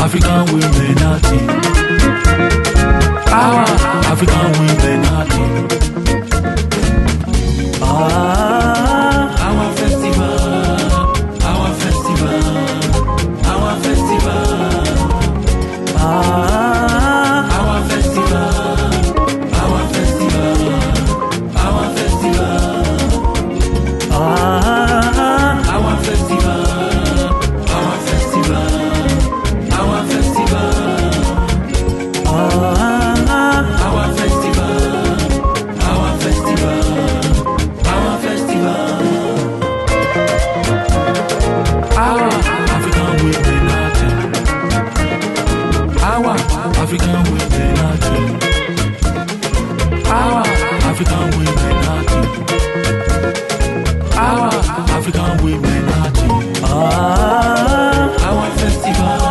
African women acting. Our African women acting. Our festival, our festival, our festival. Our festival, our festival, our festival. Our festival, our festival, our festival. Our festival, our festival, our festival. Our African women acting. Our African women acting. Our African women acting. Our African women acting. Our festival,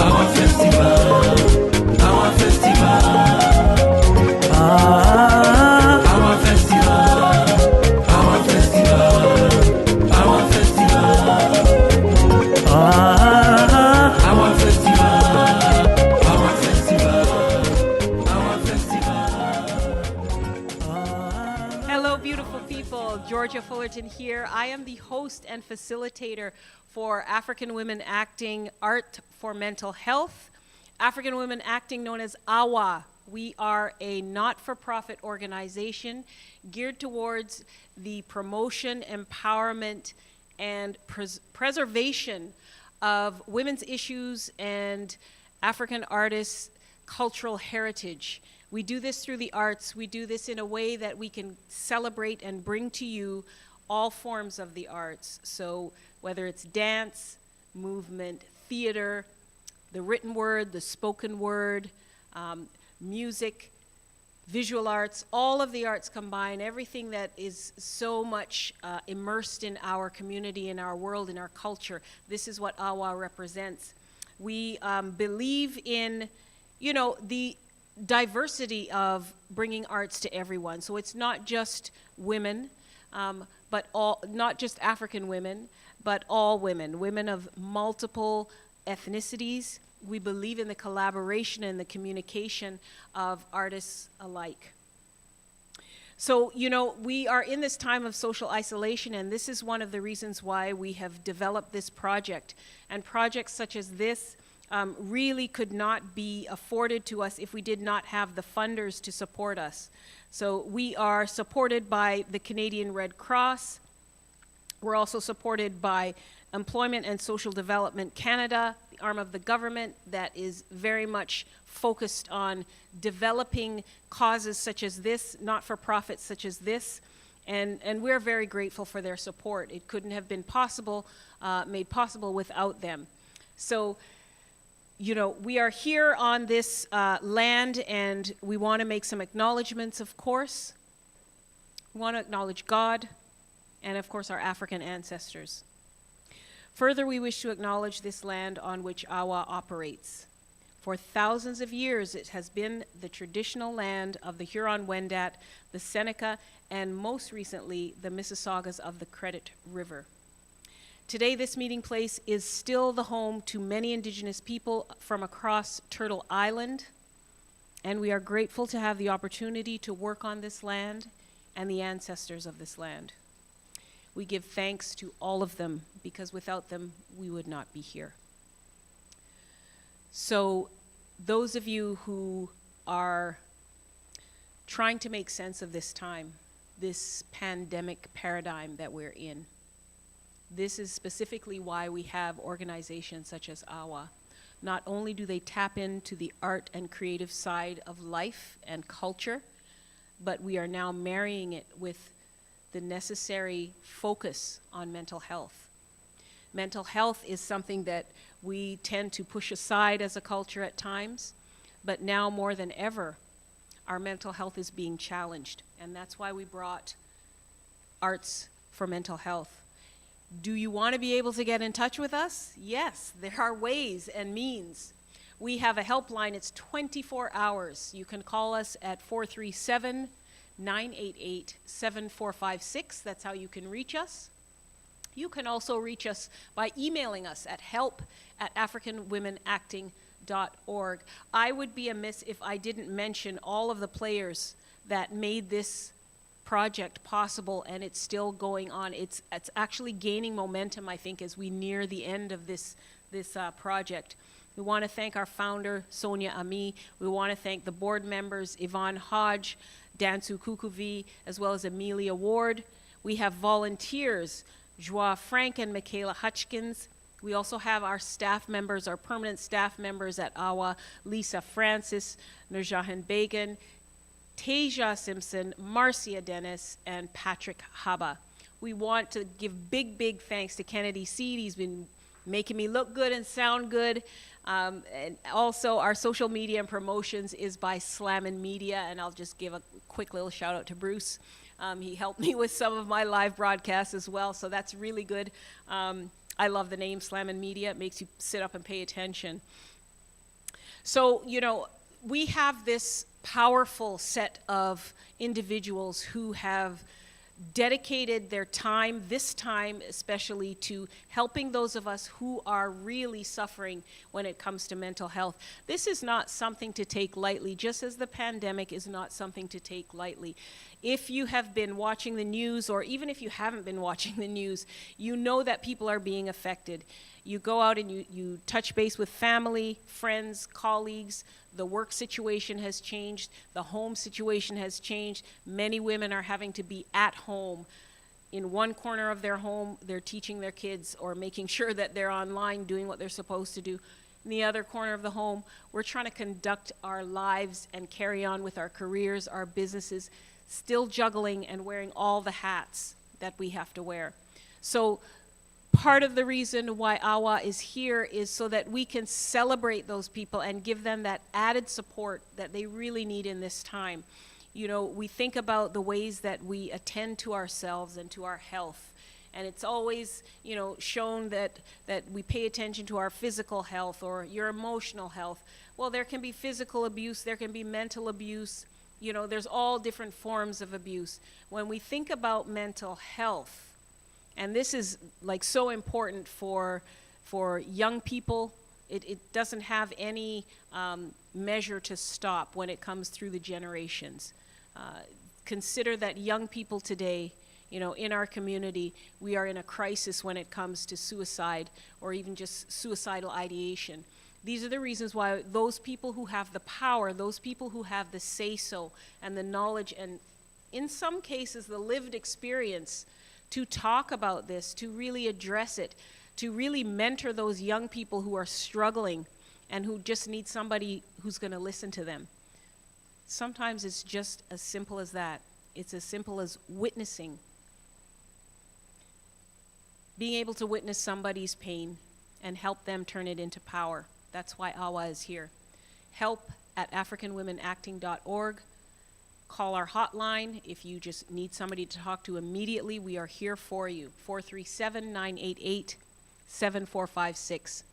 our festival, our festival. Our festival, our festival, our festival. Our festival, our festival, our festival. Hello, beautiful people. Georgia Fullerton here. I am the host and facilitator for African Women Acting Art for Mental Health. African Women Acting, known as AWA. We are a not-for-profit organization geared towards the promotion, empowerment, and preservation of women's issues and African artists' cultural heritage. We do this through the arts. We do this in a way that we can celebrate and bring to you all forms of the arts. So whether it's dance, movement, theater, the written word, the spoken word, music, visual arts, all of the arts combined, everything that is so much immersed in our community, in our world, in our culture. This is what AWA represents. We believe in, the diversity of bringing arts to everyone. So it's not just women, not just African women, but all women, women of multiple ethnicities. We believe in the collaboration and the communication of artists alike. So, we are in this time of social isolation, and this is one of the reasons why we have developed this project. And projects such as this really could not be afforded to us if we did not have the funders to support us. So we are supported by the Canadian Red Cross. We're also supported by Employment and Social Development Canada, the arm of the government that is very much focused on developing causes such as this, not-for-profits such as this, and we're very grateful for their support. It couldn't have been made possible without them. So, we are here on this land, and we want to make some acknowledgments, of course. We want to acknowledge God and, of course, our African ancestors. Further, we wish to acknowledge this land on which AWA operates. For thousands of years, it has been the traditional land of the Huron-Wendat, the Seneca, and most recently, the Mississaugas of the Credit River. Today, this meeting place is still the home to many Indigenous people from across Turtle Island, and we are grateful to have the opportunity to work on this land and the ancestors of this land. We give thanks to all of them, because without them, we would not be here. So, those of you who are trying to make sense of this time, this pandemic paradigm that we're in, this is specifically why we have organizations such as AWA. Not only do they tap into the art and creative side of life and culture, but we are now marrying it with the necessary focus on mental health. Mental health is something that we tend to push aside as a culture at times, but now more than ever, our mental health is being challenged, and that's why we brought Arts for Mental Health. Do you want to be able to get in touch with us? Yes, there are ways and means. We have a helpline. It's 24 hours. You can call us at 437-988-7456. That's how you can reach us. You can also reach us by emailing us at help@africanwomenacting.org. I would be amiss if I didn't mention all of the players that made this project possible, and it's still going on. It's actually gaining momentum, I think, as we near the end of this project. We want to thank our founder, Sonia Ami. We want to thank the board members, Yvonne Hodge, Dansu Kukuvi, as well as Amelia Ward. We have volunteers, Joie Frank and Michaela Hutchkins. We also have our staff members, our permanent staff members at AWA, Lisa Francis, Nurjahan Began, Tasia Simpson, Marcia Dennis, and Patrick Haba. We want to give big thanks to Kennedy Seed. He's been making me look good and sound good. And also our social media and promotions is by Slammin' Media, and I'll just give a quick little shout out to Bruce. He helped me with some of my live broadcasts as well, so that's really good. I love the name Slammin' Media. It makes you sit up and pay attention. So, you know, we have this powerful set of individuals who have dedicated their time, this time especially, to helping those of us who are really suffering when it comes to mental health. This is not something to take lightly, just as the pandemic is not something to take lightly. If you have been watching the news, or even if you haven't been watching the news, you know that people are being affected. You go out and you touch base with family, friends, colleagues. The work situation has changed. The home situation has changed. Many women are having to be at home. In one corner of their home, they're teaching their kids or making sure that they're online doing what they're supposed to do. In the other corner of the home, we're trying to conduct our lives and carry on with our careers, our businesses, still juggling and wearing all the hats that we have to wear. So part of the reason why AWA is here is so that we can celebrate those people and give them that added support that they really need in this time. You know, we think about the ways that we attend to ourselves and to our health. And it's always, you know, shown that we pay attention to our physical health or your emotional health. Well, there can be physical abuse, there can be mental abuse. You know, there's all different forms of abuse. When we think about mental health, and this is like so important for young people, it doesn't have any measure to stop when it comes through the generations. Consider that young people today, you know, in our community, we are in a crisis when it comes to suicide or even just suicidal ideation. These are the reasons why those people who have the power, those people who have the say-so and the knowledge and in some cases the lived experience to talk about this, to really address it, to really mentor those young people who are struggling and who just need somebody who's going to listen to them. Sometimes it's just as simple as that. It's as simple as witnessing. Being able to witness somebody's pain and help them turn it into power. That's why AWA is here. help@africanwomenacting.org. Call our hotline if you just need somebody to talk to immediately. We are here for you. 437-988-7456.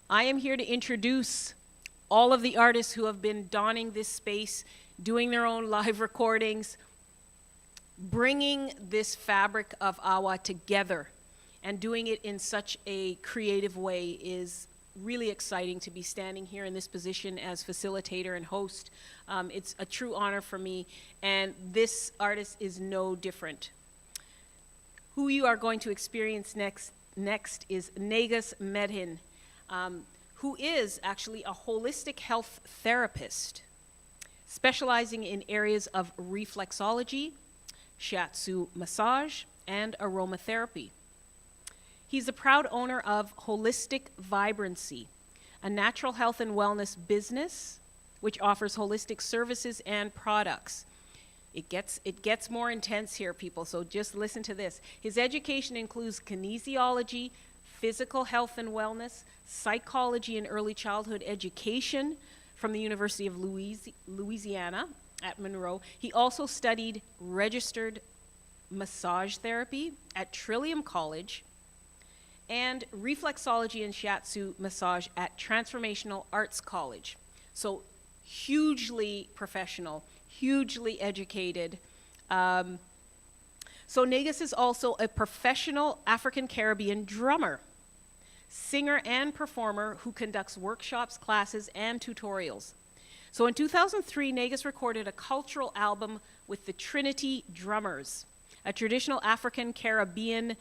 I am here to introduce all of the artists who have been donning this space, doing their own live recordings, bringing this fabric of AWA together and doing it in such a creative way is really exciting to be standing here in this position as facilitator and host. It's a true honor for me, and this artist is no different. Who you are going to experience next is Negus Medhin, who is actually a holistic health therapist, specializing in areas of reflexology, shiatsu massage, and aromatherapy. He's the proud owner of Holistic Vibrancy, a natural health and wellness business which offers holistic services and products. It gets more intense here, people, so just listen to this. His education includes kinesiology, physical health and wellness, psychology and early childhood education from the University of Louisiana at Monroe. He also studied registered massage therapy at Trillium College and reflexology and shiatsu massage at Transformational Arts College. So hugely professional, hugely educated. So Negus is also a professional African Caribbean drummer, singer, and performer who conducts workshops, classes, and tutorials. So in 2003, Negus recorded a cultural album with the Trinity Drummers, a traditional African Caribbean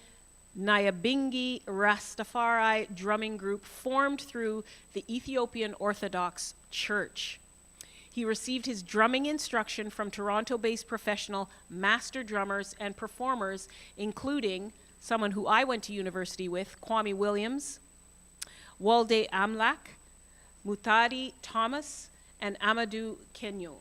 Nyabingi Rastafari drumming group formed through the Ethiopian Orthodox Church. He received his drumming instruction from Toronto-based professional master drummers and performers, including someone who I went to university with, Kwame Williams, Walde Amlak, Mutari Thomas, and Amadou Keno.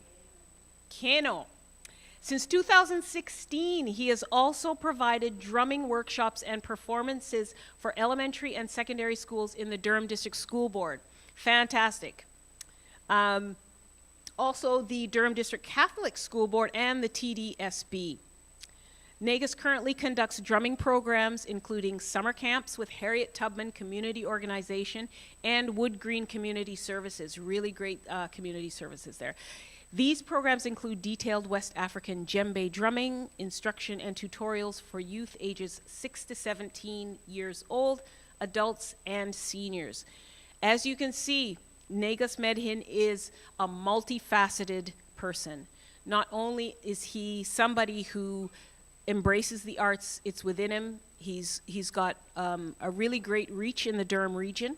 Since 2016, he has also provided drumming workshops and performances for elementary and secondary schools in the Durham District School Board. Fantastic. Also the Durham District Catholic School Board and the TDSB. Negus currently conducts drumming programs including summer camps with Harriet Tubman Community Organization and Wood Green Community Services. Really great community services there. These programs include detailed West African djembe drumming, instruction and tutorials for youth ages 6 to 17 years old, adults and seniors. As you can see, Negus Medhin is a multifaceted person. Not only is he somebody who embraces the arts, it's within him. He's got a really great reach in the Durham region,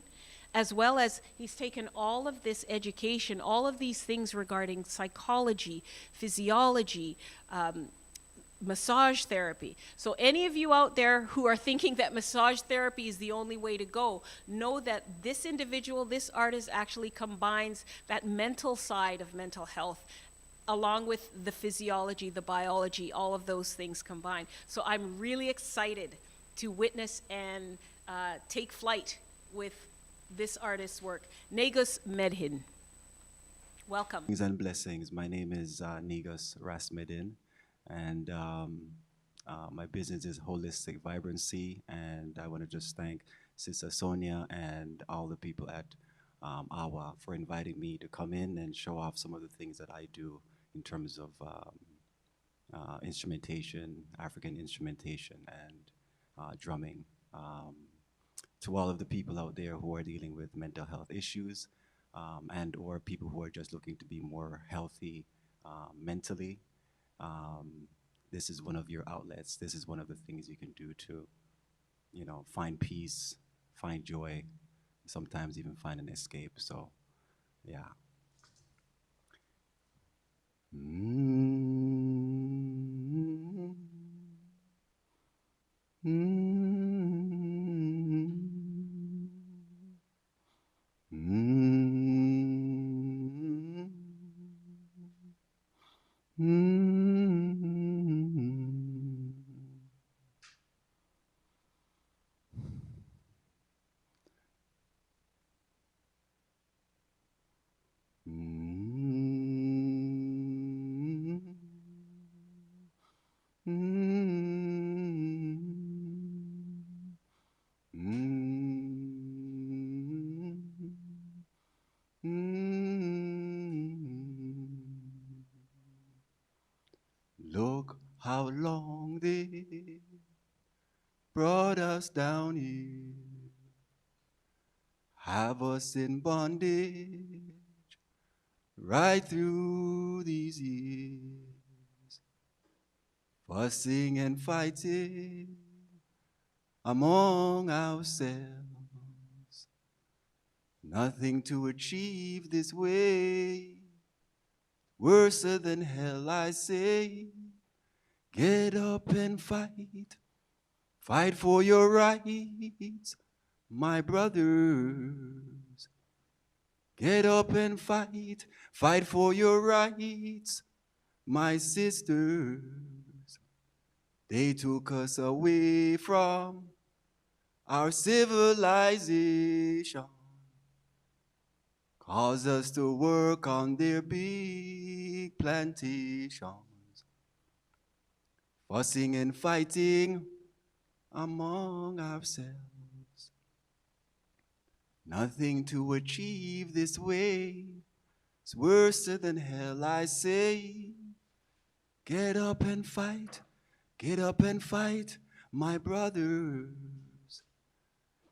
as well as he's taken all of this education, all of these things regarding psychology, physiology, massage therapy. So any of you out there who are thinking that massage therapy is the only way to go, know that this individual, this artist actually combines that mental side of mental health along with the physiology, the biology, all of those things combined. So I'm really excited to witness and take flight with this artist's work. Negus Medhin. Welcome. Blessings and blessings. My name is Negus Rasmedin, and my business is Holistic Vibrancy, and I want to just thank Sister Sonia and all the people at AWA for inviting me to come in and show off some of the things that I do in terms of instrumentation, African instrumentation, and drumming. To all of the people out there who are dealing with mental health issues, and or people who are just looking to be more healthy mentally, this is one of your outlets. This is one of the things you can do to, you know, find peace, find joy, sometimes even find an escape. So, yeah. Look how long they brought us down here, have us in bondage right through these years, fussing and fighting among ourselves, nothing to achieve this way, worse than hell, I say. Get up and fight, fight for your rights, my brothers. Get up and fight, fight for your rights, my sisters. They took us away from our civilization, caused us to work on their big plantations, fussing and fighting among ourselves, nothing to achieve this way, it's worse than hell, I say. Get up and fight, Get up and fight, my brothers.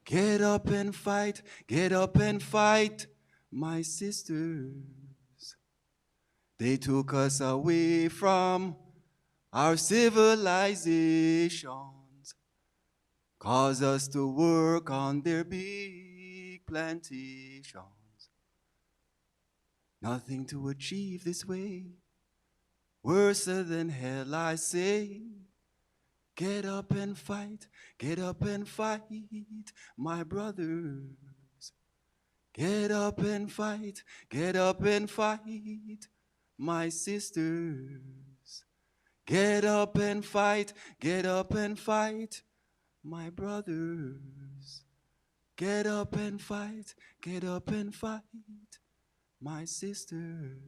Get up and fight, get up and fight, my sisters. They took us away from our civilizations, caused us to work on their big plantations. Nothing to achieve this way, worse than hell, I say. Get up and fight, get up and fight, my brothers. Get up and fight, get up and fight, my sisters. Get up and fight, get up and fight, my brothers. Get up and fight, get up and fight, my sisters.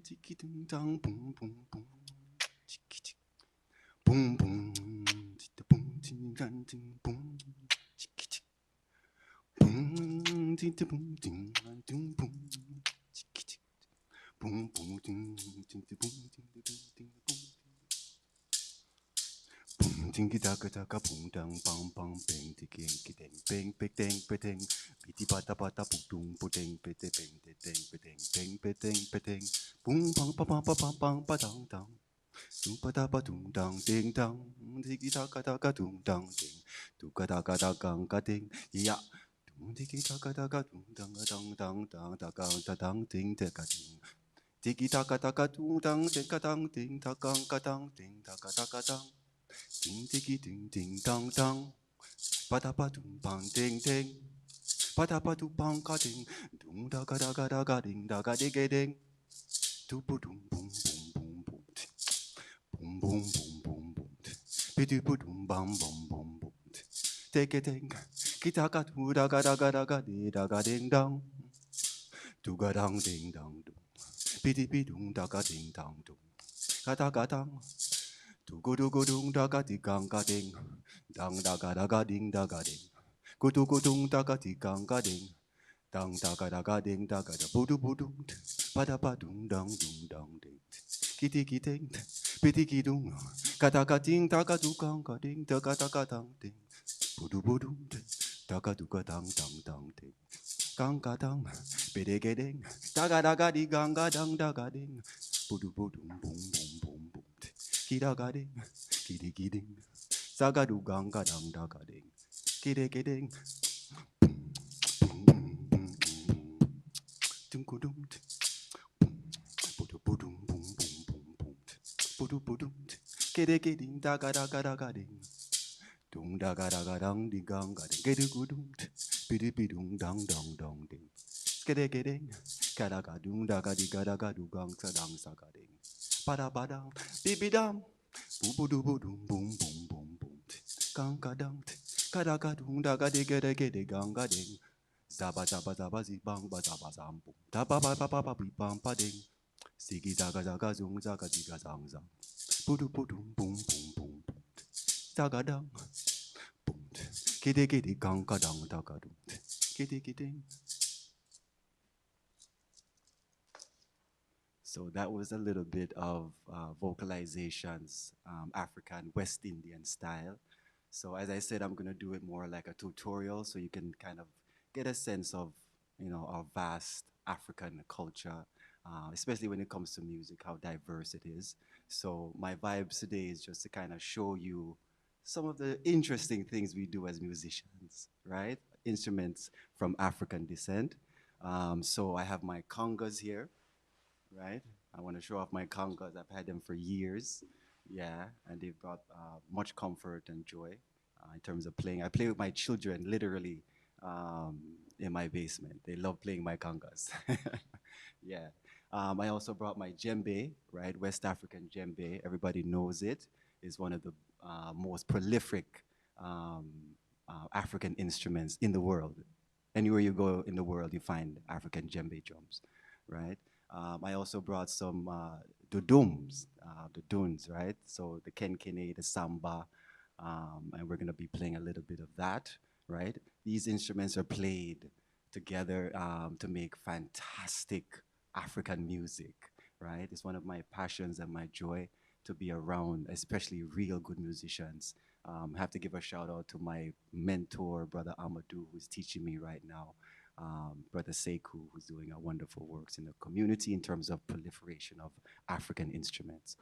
Tiki ding dong, boom boom boom, tiki tiki, boom boom, tiki boom, ting dang ding boom, tiki tiki, boom, tiki boom, ding ding boom, tiki tiki, boom boom, ding ding boom, ding ding boom. Boom, dingy daka daka, boom, dang, bang, bang, bang, diggy, inky, dang, bang, big, dang, bedang, bitty, bata, bata, boom, bedang, bete, bang, dang, bedang, bang, bedang, bedang, boom, bang, ba, bang, ba, bang, bang, ba, dang, dang, doom, ba, da, ba, doom, dang, ding, dang, diggy, daka, daka, doom, dang, ding, dooka, daka, daka, ga, ding, yeah. Doom, diggy, daka, daka, doom, dang, dang, dang, dang, daka, da, dang, ding, daka, ding. Diggy, daka, daka, doom, dang, ding, dang, ding, daka, dang, ding, daka, daka, dang. Ding diggy ding ding dong dong, ba da ba dum bang ding ding, ba da ba dum bang ga ding, dum da ga ding da ga diggy ding, do bu dum boom boom boom boom, boom boom boom boom boom, be do bu dum bam bam bam boom, take it ding, kita ga do da ga di da ga ding dong, do ga dong ding dong dum, be dum da ga ding dong dum, ga dong. Do go dung da ga di gang ga ding, dang da ga ding da ga ding. Go dung da ga di gang ga ding, dang da ga ding da ga da bu dung, ba da ba dung dang ding. Kitty kitting, pitty kidung, ga ding da ga du gang ga ding da ga dang ding. Bu dung, da ga dang ding. Gang ga dang, biddy ding, da ga di gang ga dang da ga ding. Bu dung boom boom boom. Kida ga ding, kiddy kidding. Saga du gang ga dang da ga ding. Kiddy kidding. Dum go dum. Boom boom boom boom. Boom boom. Kiddy kidding da ga ding. Dung da ga dang di gang ga ding. Kiddy go dum. Biddy bidung dang ding. Kiddy kidding. Kada ga dung da ga di ga du gang sa dang sa ga ding. Bada bada, bibi dam, boo doo boom boom boom boom, gang ga dang, kada ga dung da ga de gang ga ding, zaba zi bang ba zaba zam boom, da ba bi bam ba ding, sigi zaga zung zaga ziga zang zang, boo doo boom boom boom, zaga dang, boom, kiddy gang ga dang da ga dum, kiddy. So that was a little bit of vocalizations, African West Indian style. So as I said, I'm gonna do it more like a tutorial, so you can kind of get a sense of, our vast African culture, especially when it comes to music, how diverse it is. So my vibes today is just to kind of show you some of the interesting things we do as musicians, right? Instruments from African descent. So I have my congas here, right? I want to show off my congas. I've had them for years. Yeah, and they've brought much comfort and joy in terms of playing. I play with my children literally in my basement. They love playing my congas. Yeah. I also brought my djembe, right? West African djembe. Everybody knows it. It's one of the most prolific African instruments in the world. Anywhere you go in the world, you find African djembe drums, right? I also brought some dudums, the duns, right? So the kenkene, the samba, and we're gonna be playing a little bit of that, right? These instruments are played together to make fantastic African music, right? It's one of my passions and my joy to be around, especially real good musicians. Have to give a shout out to my mentor, Brother Amadou, who's teaching me right now. Brother Sekou, who's doing a wonderful works in the community in terms of proliferation of African instruments.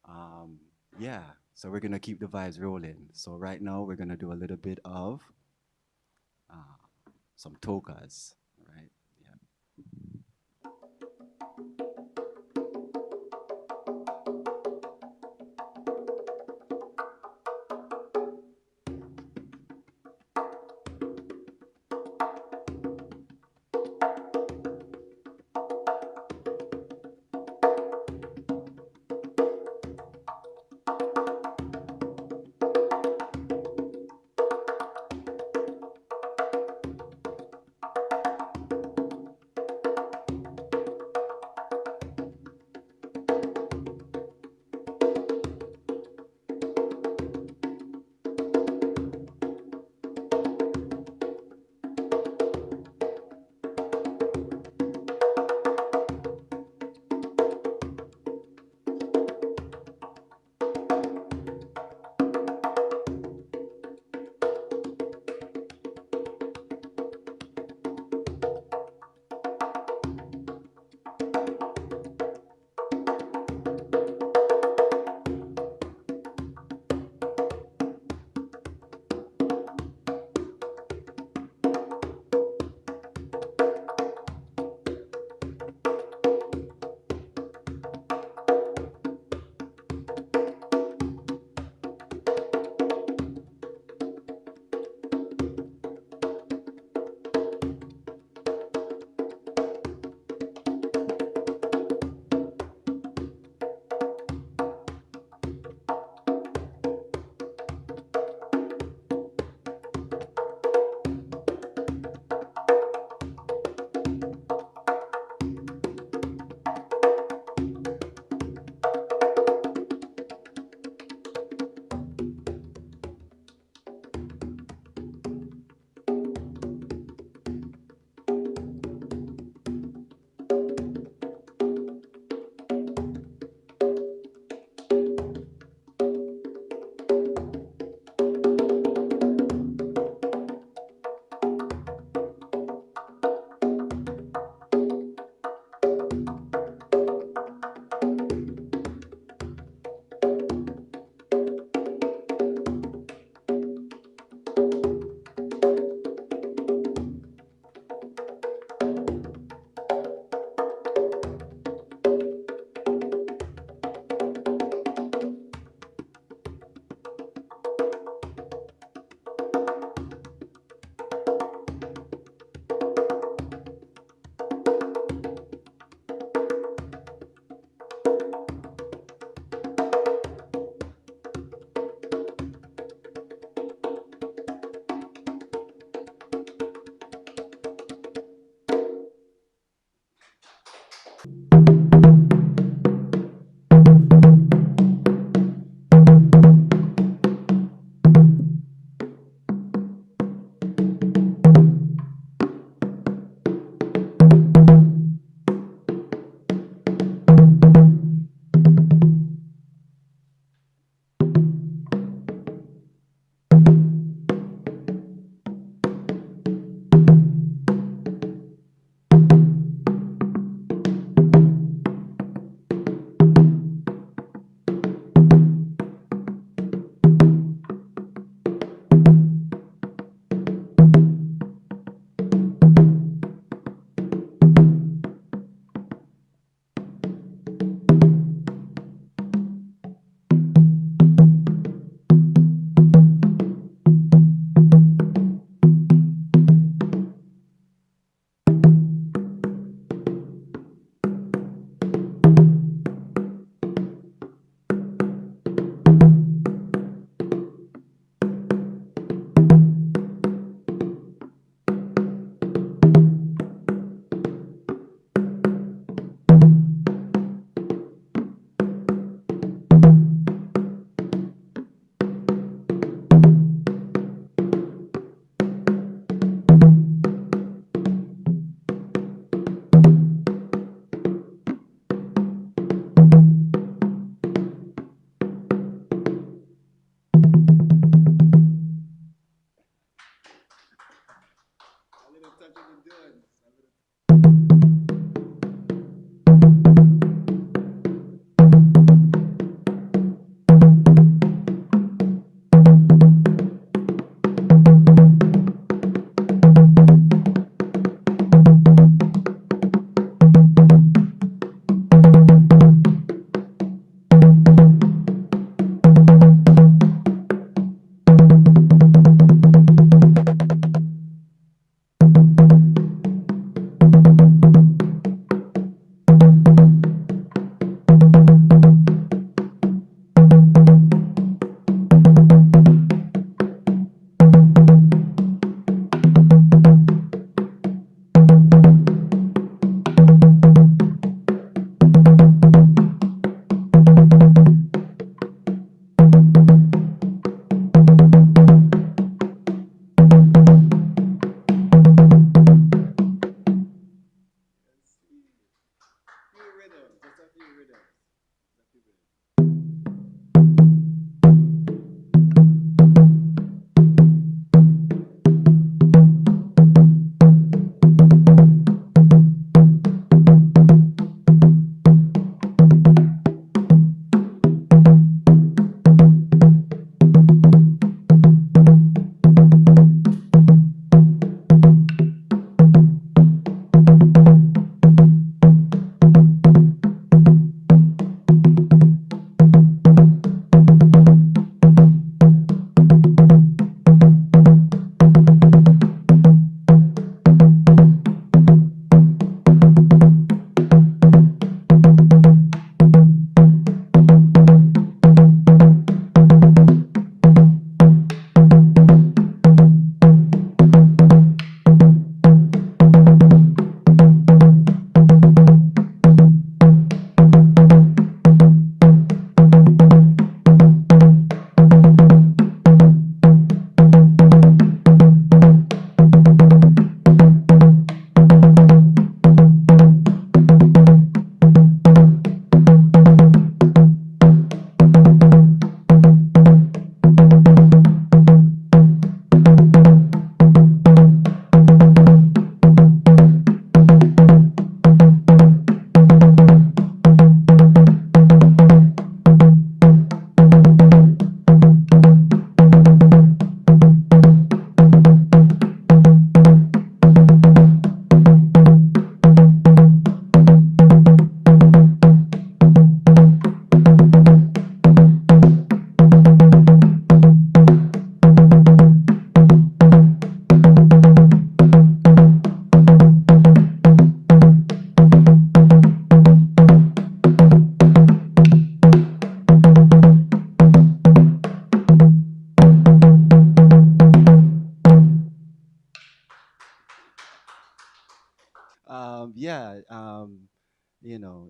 Um, yeah, so we're gonna keep the vibes rolling. So right now we're gonna do a little bit of uh, some tokas, right? Yeah.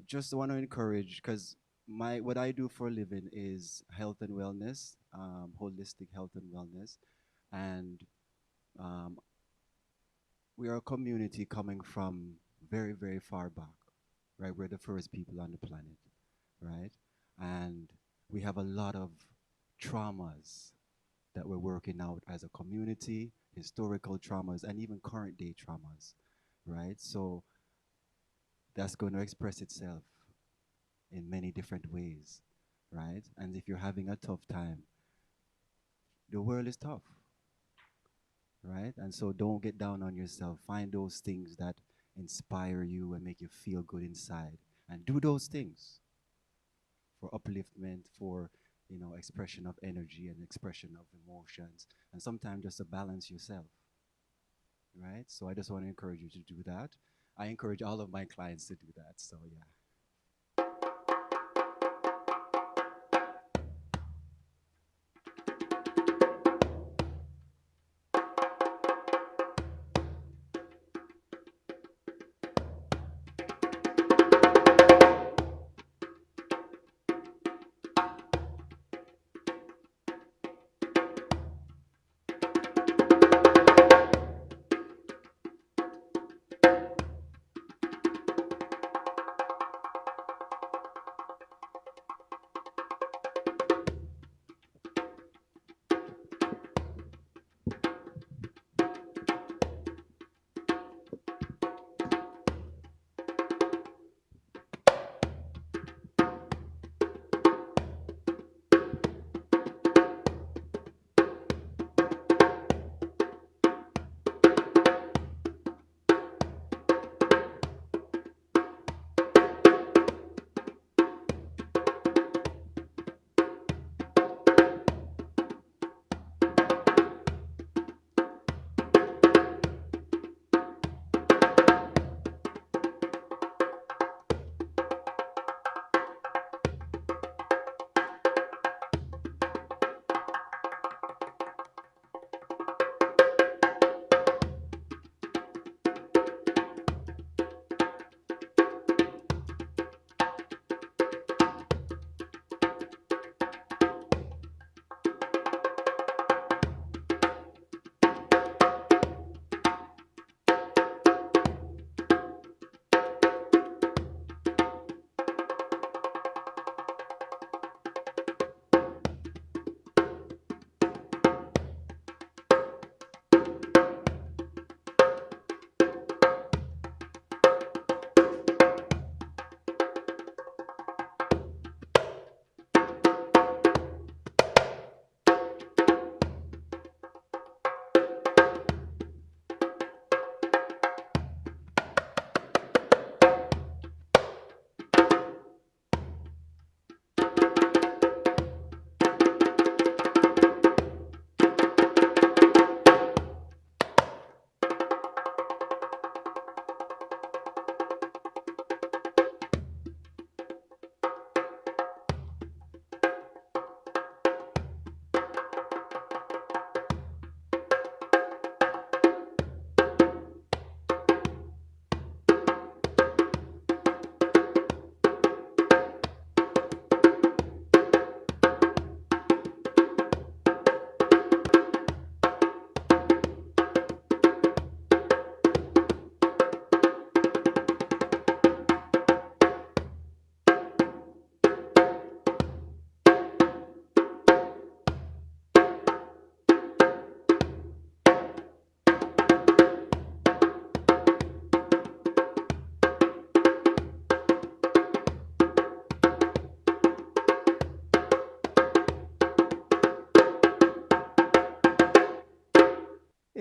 just want to encourage because my what I do for a living is health and wellness, holistic health and wellness, and um, we are a community coming from very, very far back, right? We're the first people on the planet, right? And we have a lot of traumas that we're working out as a community, historical traumas, and even current day traumas, right? So that's going to express itself in many different ways, right? And if you're having a tough time, the world is tough, right? And so don't get down on yourself. Find those things that inspire you and make you feel good inside, and do those things for upliftment, for expression of energy and expression of emotions, and sometimes just to balance yourself, right? So I just want to encourage you to do that. I encourage all of my clients to do that. So yeah.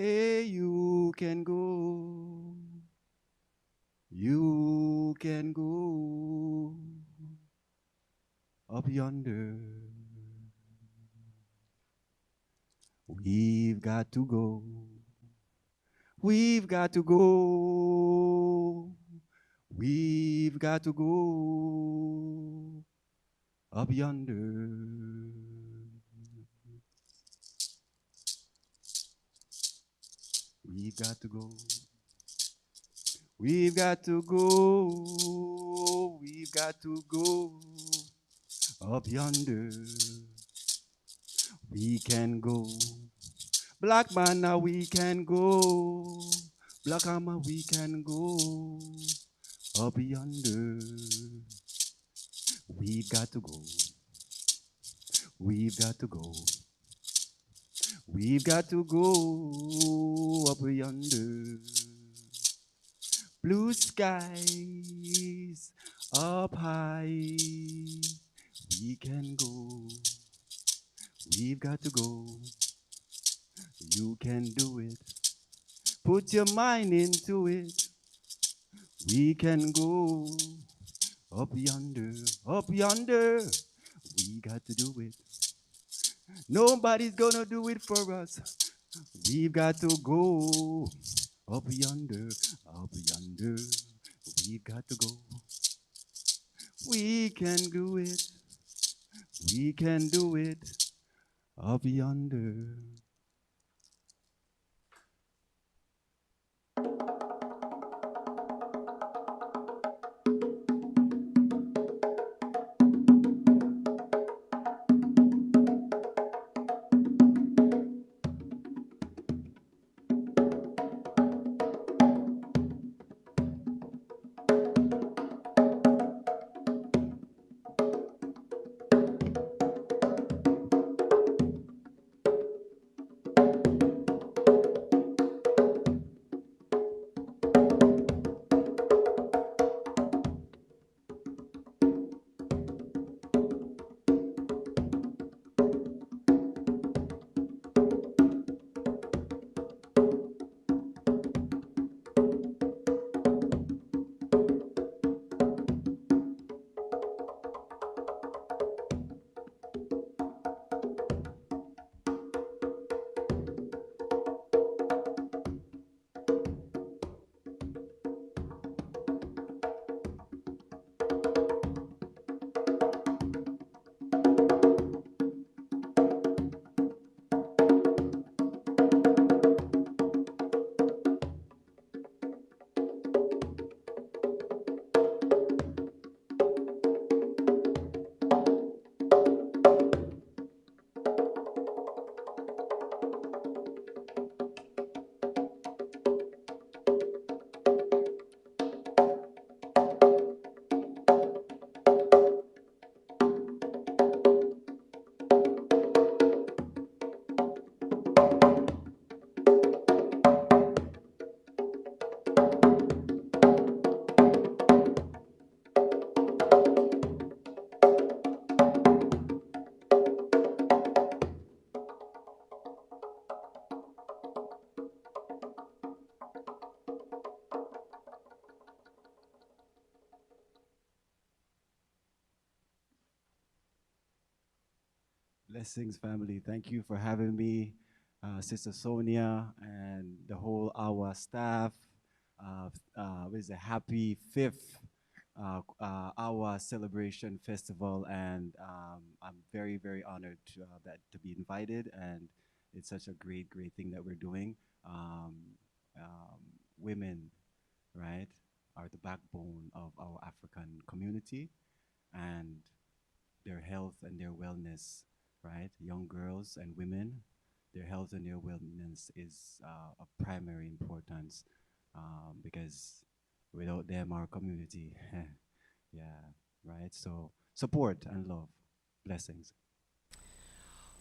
Hey, you can go. You can go up yonder. We've got to go. We've got to go. We've got to go up yonder. We've got to go. We've got to go. go, we've got to go up yonder. We can go. Black man, now we can go. Black Mama, we can go up yonder. We've got to go. We've got to go. We've got to go up yonder. Blue skies up high. We can go. We've got to go. You can do it. Put your mind into it. We can go up yonder, up yonder. We got to do it. Nobody's gonna do it for us. We've got to go up yonder, up yonder. We've got to go. We can do it. We can do it up yonder. Blessings, family. Thank you for having me, Sister Sonia, and the whole AWA staff. It's a happy fifth AWA Celebration Festival, and I'm very, very honored to be invited. And it's such a great, great thing that we're doing. Um, Women, right, are the backbone of our African community, and their health and their wellness, right? Young girls and women, their health and their wellness is of primary importance, because without them, our community, yeah, right? So support and love. Blessings.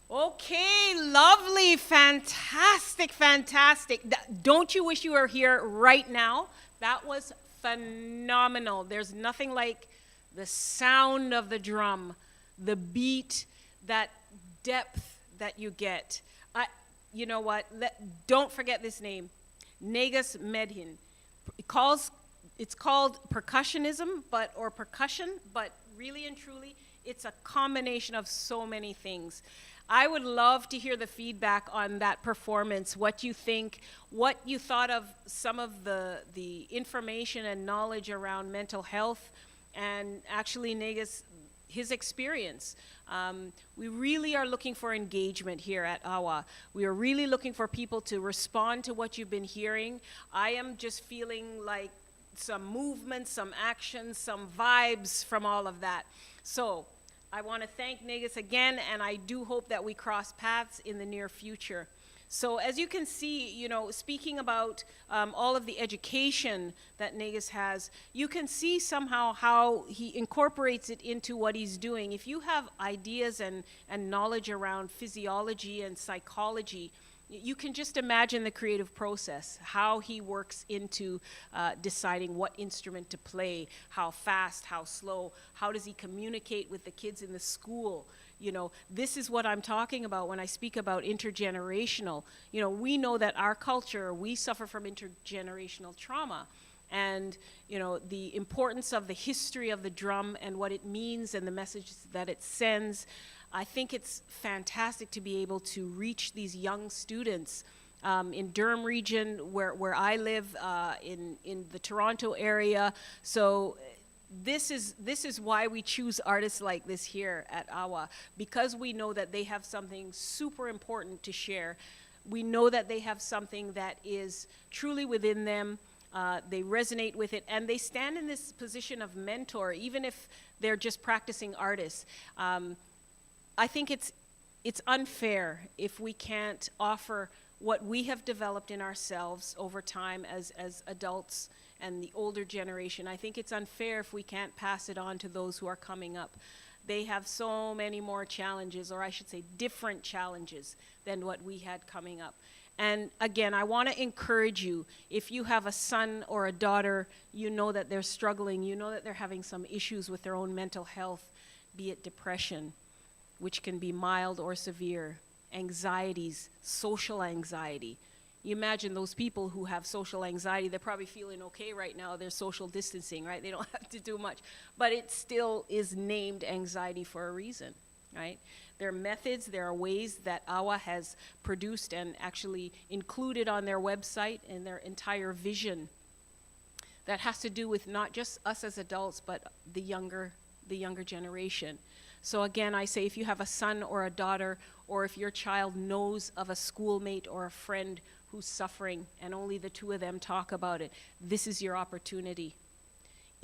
Okay, lovely, fantastic, fantastic. Don't you wish you were here right now? That was phenomenal. There's nothing like the sound of the drum, the beat, that depth that you get. You know what? Don't forget this name, Negus Medhin. It's called percussionism, or percussion, but really and truly, it's a combination of so many things. I would love to hear the feedback on that performance, what you think, what you thought of some of the information and knowledge around mental health, and actually Negus, his experience. We really are looking for engagement here at AWA. We are really looking for people to respond to what you've been hearing. I am just feeling like some movement, some action, some vibes from all of that. So I want to thank Negus again, and I do hope that we cross paths in the near future. So as you can see, you know, speaking about all of the education that Negus has, you can see somehow how he incorporates it into what he's doing. If you have ideas and knowledge around physiology and psychology, you can just imagine the creative process, how he works into deciding what instrument to play, how fast, how slow, how does he communicate with the kids in the school. You know, this is what I'm talking about when I speak about intergenerational. You know, we know that our culture, we suffer from intergenerational trauma. And, you know, the importance of the history of the drum and what it means and the messages that it sends. I think it's fantastic to be able to reach these young students in Durham region, where I live, in the Toronto area. So this is why we choose artists like this here at AWA, because we know that they have something super important to share. We know that they have something that is truly within them. They resonate with it, and they stand in this position of mentor, even if they're just practicing artists. I think it's unfair if we can't offer what we have developed in ourselves over time as adults and the older generation. I think it's unfair if we can't pass it on to those who are coming up. They have so many more challenges, or I should say different challenges, than what we had coming up. And again, I want to encourage you, if you have a son or a daughter, you know that they're struggling, you know that they're having some issues with their own mental health, be it depression, which can be mild or severe, anxieties, social anxiety. You imagine those people who have social anxiety, they're probably feeling okay right now, they're social distancing, right? They don't have to do much, but it still is named anxiety for a reason, right? There are methods, there are ways that AWA has produced and actually included on their website and their entire vision that has to do with not just us as adults, but the younger generation. So again, I say if you have a son or a daughter, or if your child knows of a schoolmate or a friend who's suffering and only the two of them talk about it, this is your opportunity.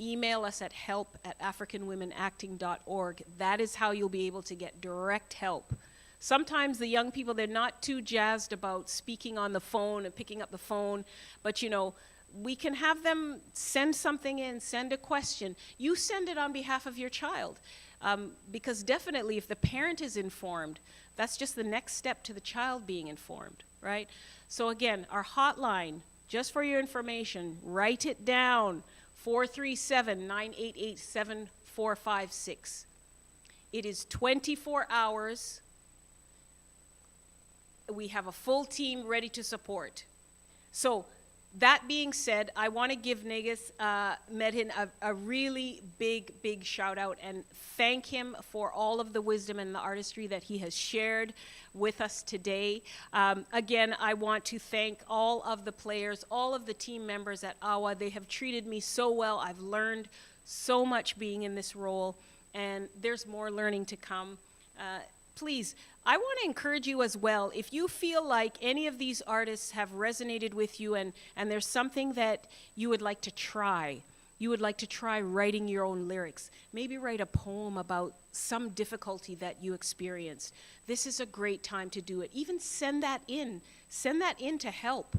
Email us at help@africanwomenacting.org. That is how you'll be able to get direct help. Sometimes the young people, they're not too jazzed about speaking on the phone and picking up the phone, but you know, we can have them send something in, send a question. You send it on behalf of your child. Because definitely if the parent is informed, that's just the next step to the child being informed, right? So again, our hotline, just for your information, write it down, 437-988-7456. It is 24 hours. We have a full team ready to support. So that being said, I want to give Negus Medhin a really big shout out and thank him for all of the wisdom and the artistry that he has shared with us today. Again, I want to thank all of the players, all of the team members at AWA. They have treated me so well. I've learned so much being in this role, and there's more learning to come. Please, I want to encourage you as well, if you feel like any of these artists have resonated with you and there's something that you would like to try, writing your own lyrics, maybe write a poem about some difficulty that you experienced. This is a great time to do it. Even send that in to help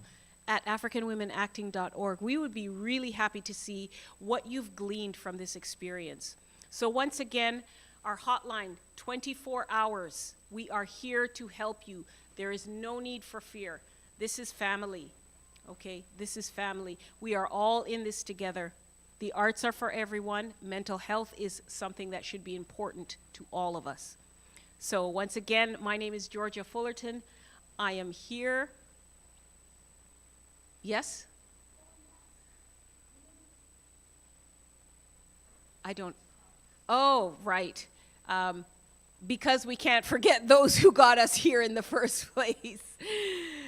at africanwomenacting.org. We would be really happy to see what you've gleaned from this experience. So once again, our hotline, 24 hours. We are here to help you. There is no need for fear. This is family, okay? This is family. We are all in this together. The arts are for everyone. Mental health is something that should be important to all of us. So once again, my name is Georgia Fullerton. I am here. Yes? I don't. Oh, right. Because we can't forget those who got us here in the first place.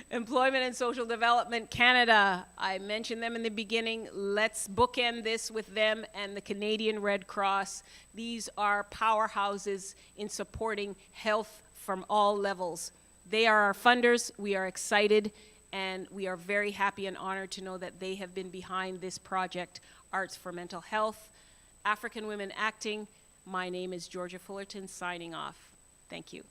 Employment and Social Development Canada, I mentioned them in the beginning. Let's bookend this with them and the Canadian Red Cross. These are powerhouses in supporting health from all levels. They are our funders. We are excited And we are very happy and honored to know that they have been behind this project, Arts for Mental Health. African Women Acting, my name is Georgia Fullerton, signing off. Thank you.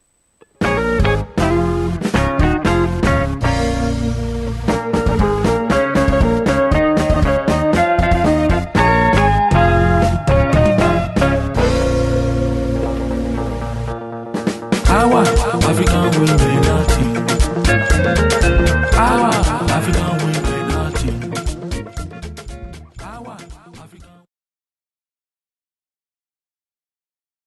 AWA, African women